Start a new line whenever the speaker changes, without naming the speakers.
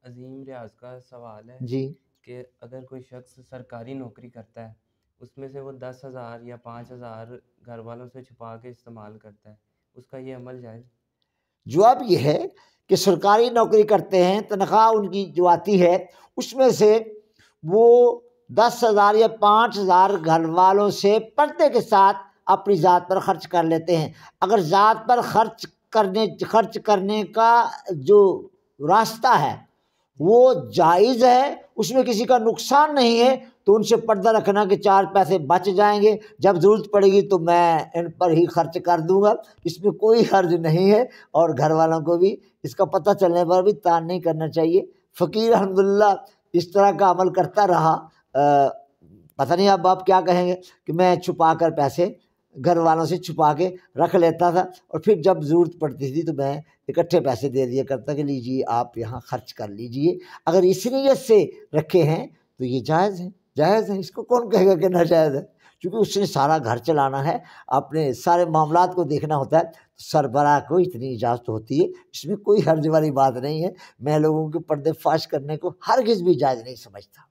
عظیم ریاض کا سوال ہے
جی
کہ اگر کوئی شخص سرکاری نوکری کرتا ہے، اس میں سے وہ 10,000 یا 5,000 گھر والوں سے چھپا کے استعمال کرتا ہے، اس کا یہ عمل جائز؟
جواب یہ ہے کہ سرکاری نوکری کرتے ہیں، تنخواہ ان کی جو آتی ہے اس میں سے وہ 10,000 یا 5,000 گھر والوں سے پردے کے ساتھ اپنی ذات پر خرچ کر لیتے ہیں۔ اگر ذات پر خرچ کرنے کا جو راستہ ہے وہ جائز ہے، اس میں کسی کا نقصان نہیں ہے، تو ان سے پردہ رکھنا کہ 4 پیسے بچ جائیں گے، جب ضرورت پڑے گی تو میں ان پر ہی خرچ کر دوں گا، اس میں کوئی حرج نہیں ہے۔ اور گھر والوں کو بھی اس کا پتہ چلنے پر بھی تان نہیں کرنا چاہیے۔ فقیر الحمدللہ اس طرح کا عمل کرتا رہا، پتہ نہیں اب آپ کیا کہیں گے، کہ میں چھپا کر پیسے گھر والوں سے چھپا کے رکھ لیتا تھا، اور پھر جب ضرورت پڑتی تھی تو میں اکٹھے پیسے دے دیا کرتا کہ لیجیے آپ یہاں خرچ کر لیجیے۔ اگر اس نیت سے رکھے ہیں تو یہ جائز ہے، جائز ہے، اس کو کون کہے گا کہ ناجائز ہے؟ کیونکہ اس نے سارا گھر چلانا ہے، اپنے سارے معاملات کو دیکھنا ہوتا ہے، سربراہ کو اتنی اجازت ہوتی ہے، اس میں کوئی حرج والی بات نہیں ہے۔ میں لوگوں کے پردے فاش کرنے کو ہرگز بھی جائز نہیں سمجھتا۔